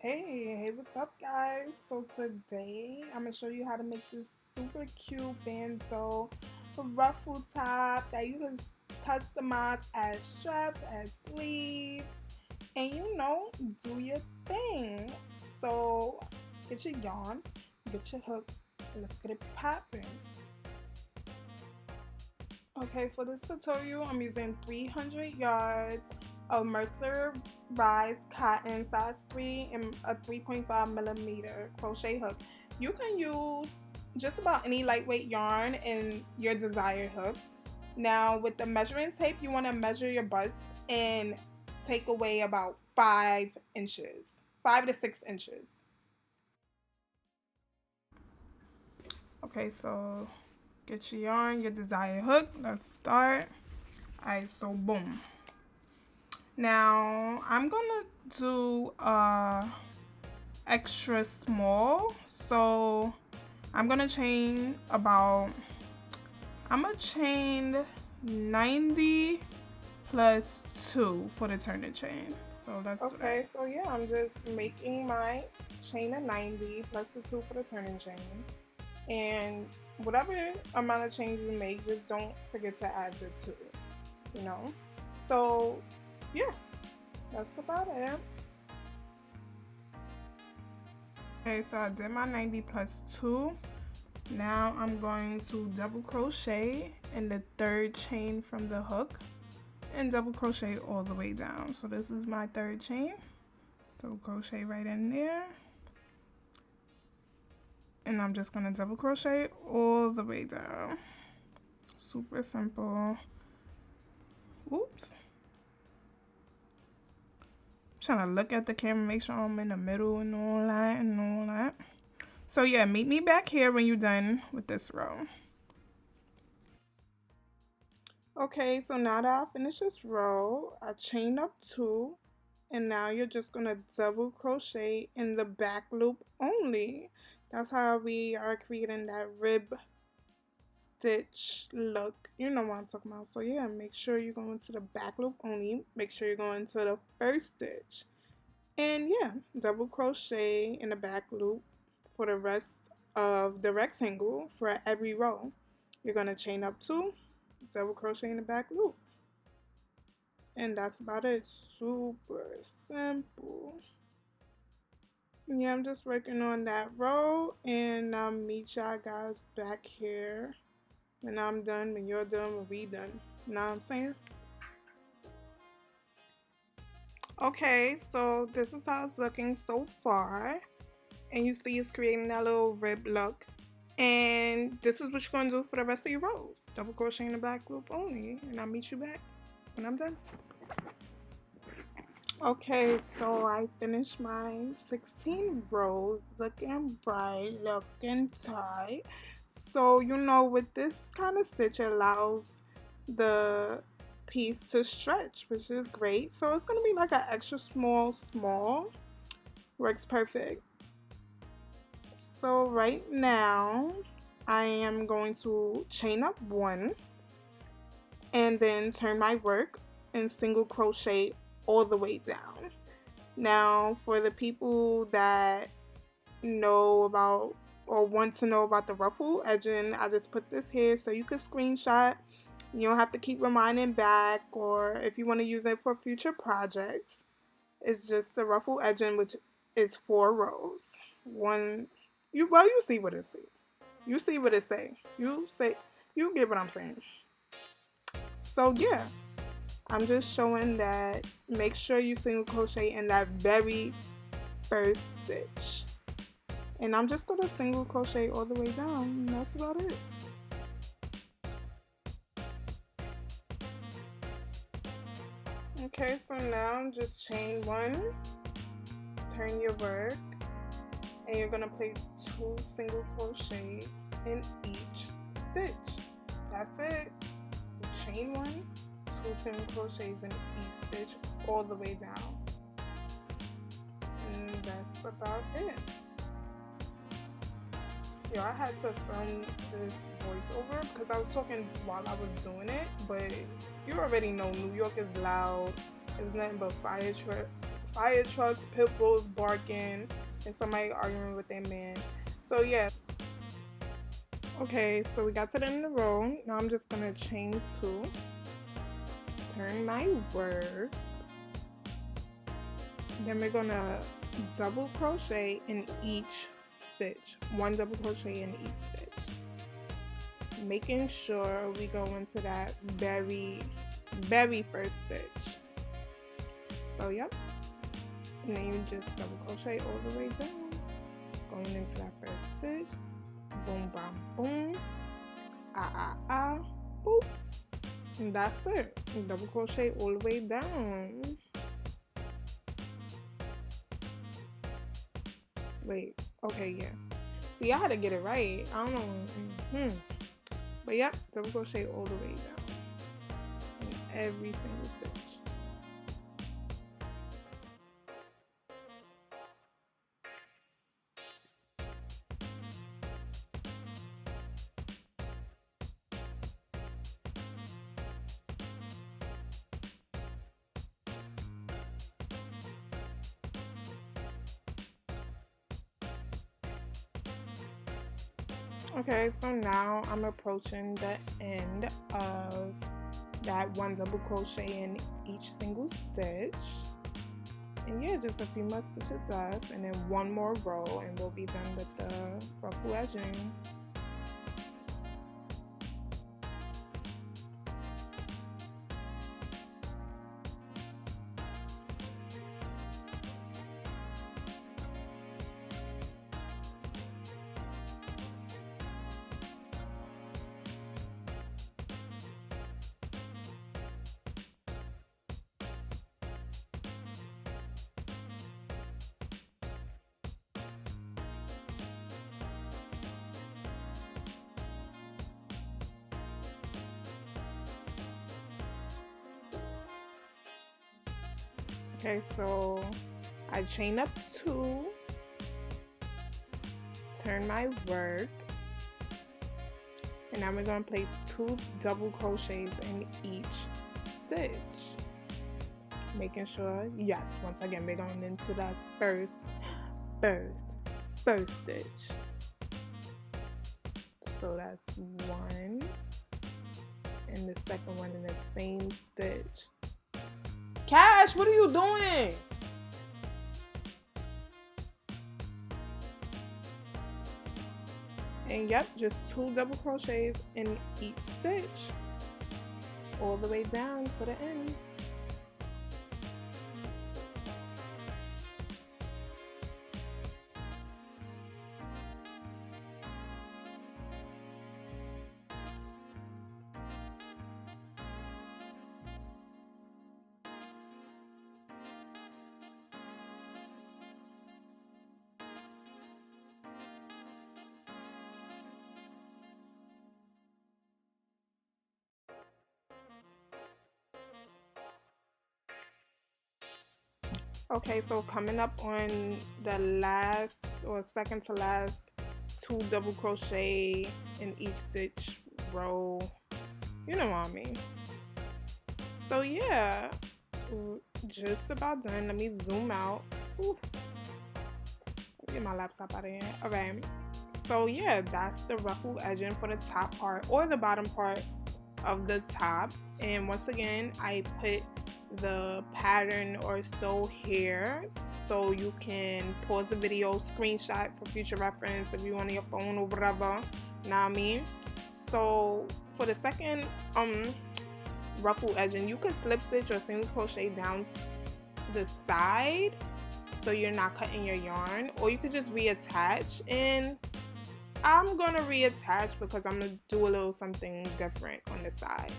Hey, what's up, guys? So today I'm gonna show you how to make this super cute bandeau ruffle top that you can customize as straps, as sleeves, and do your thing. So get your yarn, get your hook, and let's get it popping. Okay, for this tutorial, I'm using 300 yards of mercerized cotton size 3 and a 3.5 millimeter crochet hook. You can use just about any lightweight yarn in your desired hook. Now, with the measuring tape, you want to measure your bust and take away about 5 inches, 5 to 6 inches. Okay, so get your yarn, your desired hook. Let's start. Alright, so boom. Now I'm gonna do extra small. So I'm gonna chain 90 plus 2 for the turning chain. So let's do that. Okay, so yeah, I'm just making my chain of 90 plus the 2 for the turning chain. And whatever amount of chains you make, just don't forget to add the 2, So yeah, that's about it. Okay, so I did my 90 plus 2. Now I'm going to double crochet in the third chain from the hook and double crochet all the way down. So this is my third chain. Double crochet right in there. And I'm just gonna double crochet all the way down. Super simple. Oops. Trying to look at the camera, make sure I'm in the middle and all that. So yeah, meet me back here when you're done with this row. Okay, so now that I finished this row, I chained up 2, and now you're just gonna double crochet in the back loop only. That's how we are creating that rib stitch look. You know what I'm talking about. So yeah, make sure you go into the back loop only. Make sure you go into the first stitch. And yeah, double crochet in the back loop for the rest of the rectangle for every row. You're going to chain up 2, double crochet in the back loop. And that's about it. Super simple. Yeah, I'm just working on that row, and I'll meet y'all guys back here when I'm done, when you're done, when we done. You know what I'm saying? Okay, so this is how it's looking so far. And you see it's creating that little rib look. And this is what you're going to do for the rest of your rows. Double crochet in the back loop only. And I'll meet you back when I'm done. Okay, so I finished my 16 rows. Looking bright, looking tight. So, with this kind of stitch, it allows the piece to stretch, which is great. So it's going to be like an extra small. Works perfect. So right now I am going to chain up 1 and then turn my work and single crochet all the way down. Now for the people that know about or want to know about the ruffle edging, I just put this here so you can screenshot. You don't have to keep reminding back, or if you want to use it for future projects, it's just the ruffle edging, which is 4 rows. You see what it say. You see what it say. You get what I'm saying. So yeah, I'm just showing that. Make sure you single crochet in that very first stitch. And I'm just going to single crochet all the way down. And that's about it. Okay, so now just chain 1, turn your work, and you're going to place 2 single crochets in each stitch. That's it. Chain 1, 2 single crochets in each stitch all the way down. And that's about it. Yo, I had to film this voiceover because I was talking while I was doing it, but you already know New York is loud. It was nothing but fire trucks, pit bulls barking, and somebody arguing with their man. So yeah. Okay, so we got to the end of the row. Now I'm just gonna chain 2, turn my work, then we're gonna double crochet in each stitch. 1 double crochet in each stitch, making sure we go into that very first stitch. So yep, and then you just double crochet all the way down, going into that first stitch. Boom, bam, boom, boop, and that's it. Double crochet all the way down. Wait, okay, yeah. See, I had to get it right. I don't know. But yep, double crochet all the way down in every single stitch. Okay, so now I'm approaching the end of that 1 double crochet in each single stitch. And yeah, just a few more stitches up, and then 1 more row, and we'll be done with the ruffle edging. Okay, so I chain up 2, turn my work, and now we're going to place 2 double crochets in each stitch, making sure, yes, once again we're going into that first stitch. So that's 1, and the second one in the same stitch. Cash, what are you doing? And yep, just 2 double crochets in each stitch all the way down to the end. Okay, so coming up on the last or second to last 2 double crochet in each stitch row, you know what I mean. So yeah, just about done. Let me zoom out. Ooh. Let me get my laptop out of here. Okay, so yeah, that's the ruffle edging for the top part or the bottom part of the top. And once again, I put the pattern or sew here so you can pause the video, screenshot for future reference if you want on your phone or whatever, you know what I mean. So for the second ruffle edging, you can slip stitch or single crochet down the side so you're not cutting your yarn, or you could just reattach, and I'm gonna reattach because I'm gonna do a little something different on the side.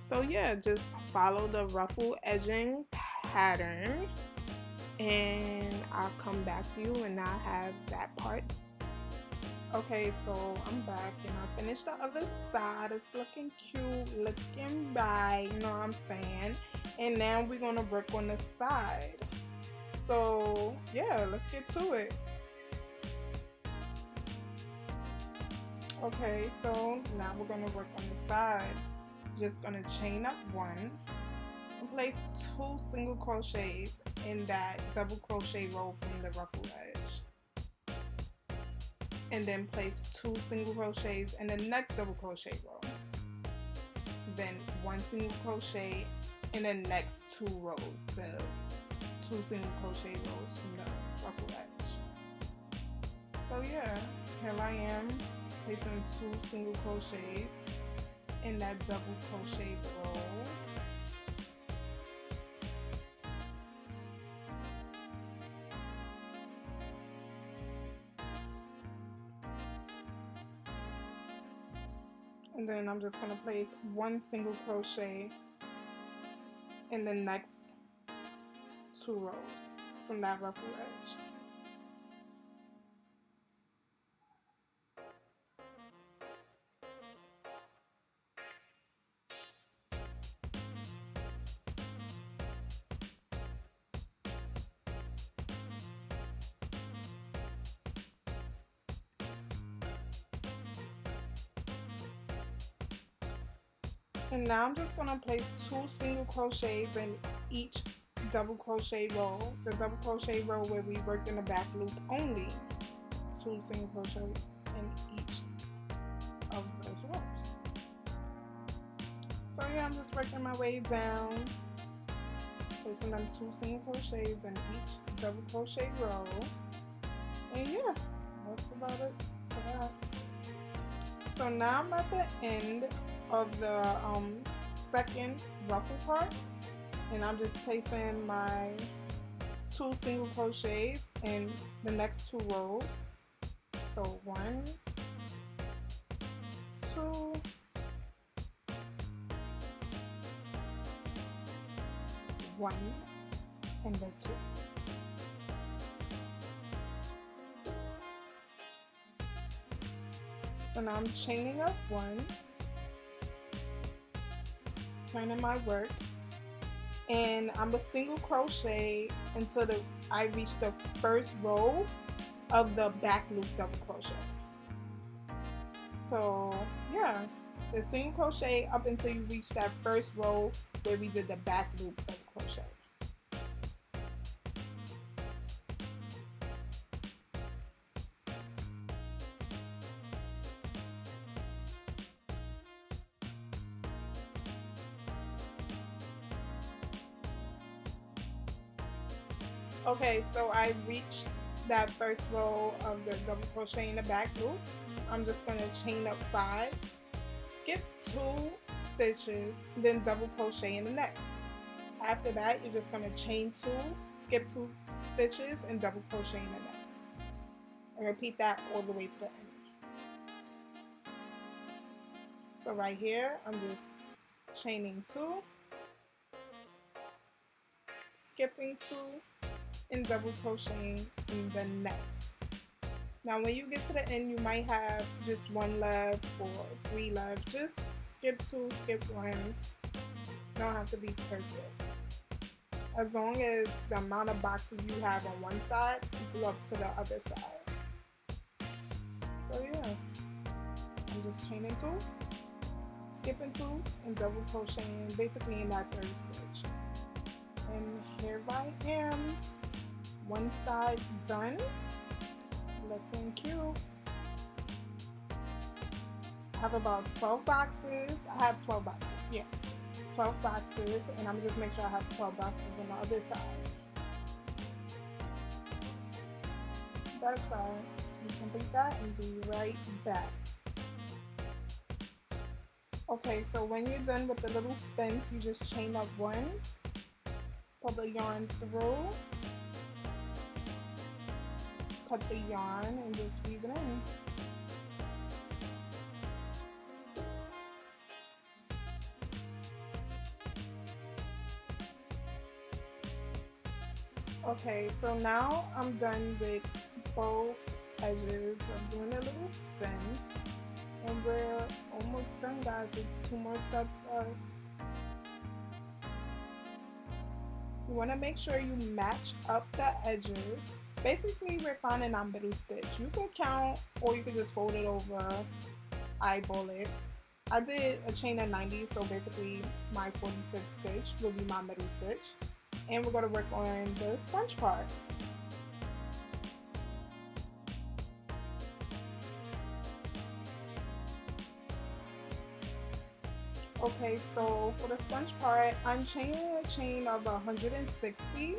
So yeah, just follow the ruffle edging pattern and I'll come back to you and I'll have that part. Okay, so I'm back and I finished the other side. It's looking cute, looking right, you know what I'm saying? And now we're gonna work on the side. So yeah, let's get to it. Okay, so now we're gonna work on the side. Just gonna chain up 1 and place 2 single crochets in that double crochet row from the ruffle edge, and then place 2 single crochets in the next double crochet row, then 1 single crochet in the next 2 rows, the 2 single crochet rows from the ruffle edge. So yeah, here I am placing 2 single crochets in that double crochet row. And then I'm just going to place 1 single crochet in the next 2 rows from that ruffle edge. And now I'm just going to place 2 single crochets in each double crochet row, the double crochet row where we worked in the back loop only. 2 single crochets in each of those rows. So yeah, I'm just working my way down, placing them 2 single crochets in each double crochet row. And yeah, that's about it for that. So now I'm at the end of the second ruffle part, and I'm just placing my 2 single crochets in the next 2 rows. So 1, 2, one, and the 2. So now I'm chaining up 1, turning my work, and I'm a single crochet until I reach the first row of the back loop double crochet. So yeah, the single crochet up until you reach that first row where we did the back loop double crochet. Okay, so I reached that first row of the double crochet in the back loop. I'm just going to chain up 5, skip 2 stitches, then double crochet in the next. After that, you're just going to chain 2, skip 2 stitches, and double crochet in the next. And repeat that all the way to the end. So right here, I'm just chaining 2, skipping 2, and double crocheting in the next. Now when you get to the end, you might have just 1 left or 3 left. Just skip 2, skip 1. You don't have to be perfect. As long as the amount of boxes you have on one side equal up to the other side. So yeah, I'm just chaining 2, skipping 2, and double crocheting basically in that 3rd stitch. And here I am. One side done, looking cute. I have about 12 boxes. I have 12 boxes, yeah. 12 boxes, and I'm just make sure I have 12 boxes on the other side. That side, you complete that and be right back. Okay, so when you're done with the little fence, you just chain up 1, pull the yarn through, cut the yarn, and just weave it in. Okay, so now I'm done with both edges. I'm doing a little fence, and we're almost done, guys. It's 2 more steps left. You want to make sure you match up the edges. Basically, we're finding our middle stitch. You could count, or you could just fold it over, eyeball it. I did a chain of 90, so basically my 45th stitch will be my middle stitch. and we're going to work on the scrunch part. Okay, so for the scrunch part, I'm chaining a chain of 160. It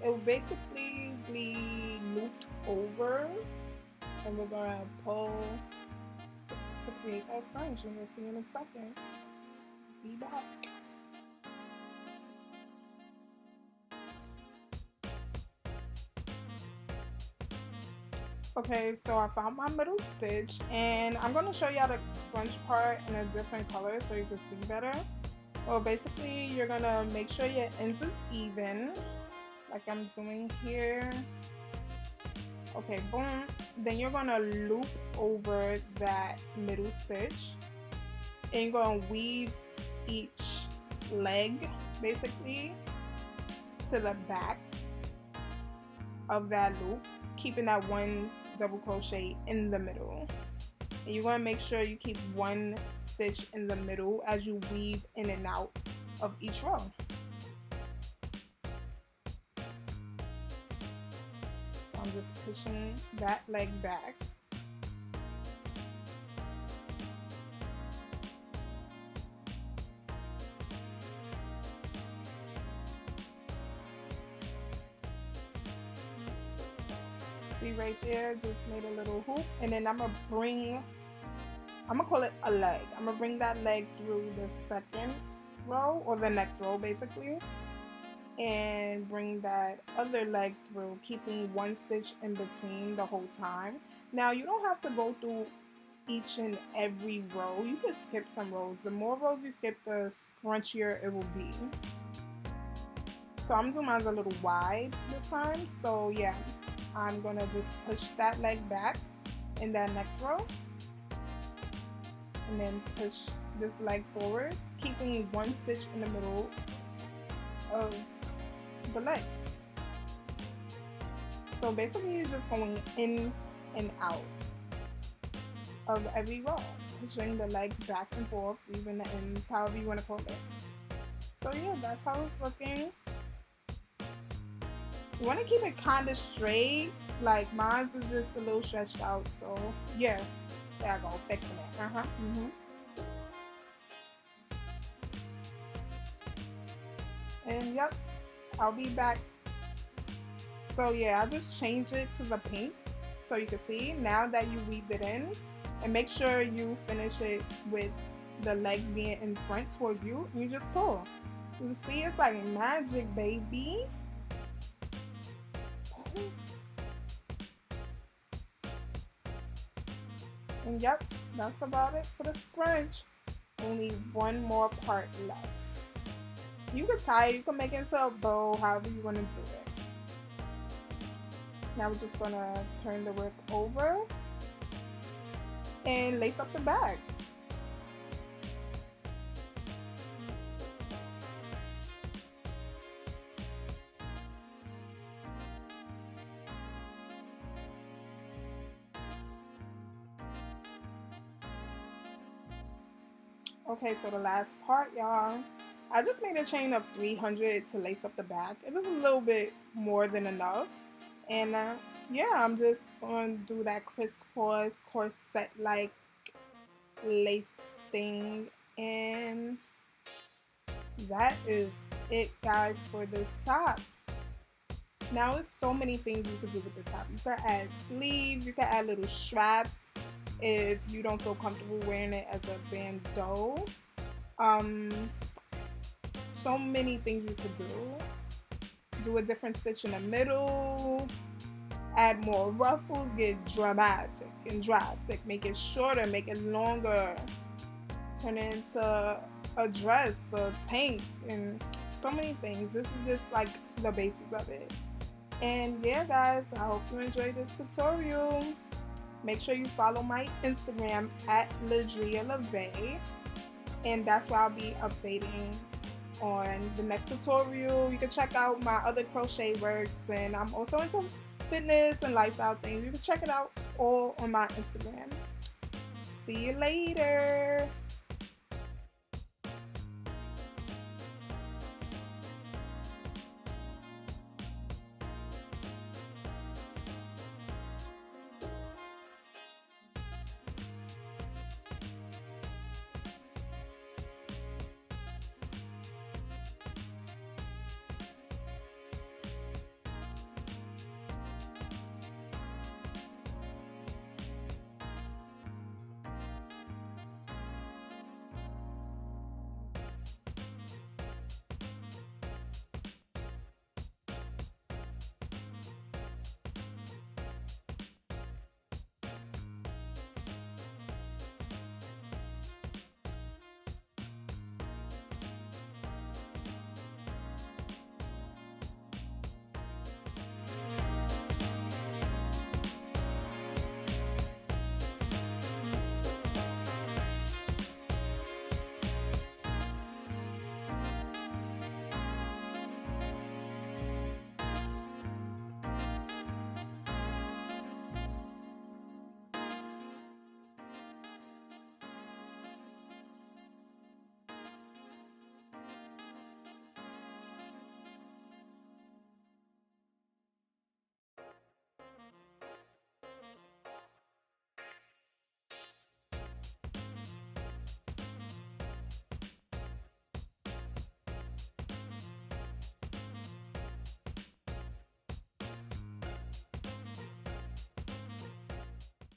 will basically be looped over, and we're gonna pull to create that scrunch, and you'll see in a second. Be back. Okay, so I found my middle stitch, and I'm going to show you how the scrunch part in a different color so you can see better. Well, basically, you're going to make sure your ends is even, like I'm doing here. Okay, boom. Then you're going to loop over that middle stitch, and you're going to weave each leg, basically, to the back of that loop, keeping that one double crochet in the middle. And you want to make sure you keep one stitch in the middle as you weave in and out of each row. So I'm just pushing that leg back. See right there, just made a little hoop, and then I'm gonna call it a leg. I'm gonna bring that leg through the second row, or the next row basically, and bring that other leg through, keeping one stitch in between the whole time. Now you don't have to go through each and every row. You can skip some rows. The more rows you skip, the scrunchier it will be. So I'm doing mine a little wide this time, so yeah. I'm gonna just push that leg back in that next row, and then push this leg forward, keeping one stitch in the middle of the leg. So basically you're just going in and out of every row, pushing the legs back and forth, weaving the ends, however you want to call it. So yeah, that's how it's looking. You want to keep it kind of straight, like mine is just a little stretched out, so yeah, there I go, fixing it. And yep, I'll be back. So yeah, I just changed it to the pink so you can see now that you weaved it in, and make sure you finish it with the legs being in front towards you, and you just pull. You see, it's like magic, baby. And yep, that's about it for the scrunch. Only one more part left. You can tie it, you can make it into a bow, however you want to do it. Now we're just gonna turn the work over and lace up the bag. Okay, so the last part, y'all. I just made a chain of 300 to lace up the back. It was a little bit more than enough. And yeah, I'm just going to do that crisscross corset-like lace thing. And that is it, guys, for this top. Now, there's so many things you could do with this top. You could add sleeves, you could add little straps if you don't feel comfortable wearing it as a bandeau. So many things you could do a different stitch in the middle, add more ruffles, get dramatic and drastic, make it shorter, make it longer, turn it into a dress, a tank, and so many things. This is just like the basics of it. And yeah, guys, I hope you enjoyed this tutorial. Make sure you follow my Instagram at LadriaLaVey, and that's where I'll be updating on the next tutorial. You can check out my other crochet works, and I'm also into fitness and lifestyle things. You can check it out all on my Instagram. See you later.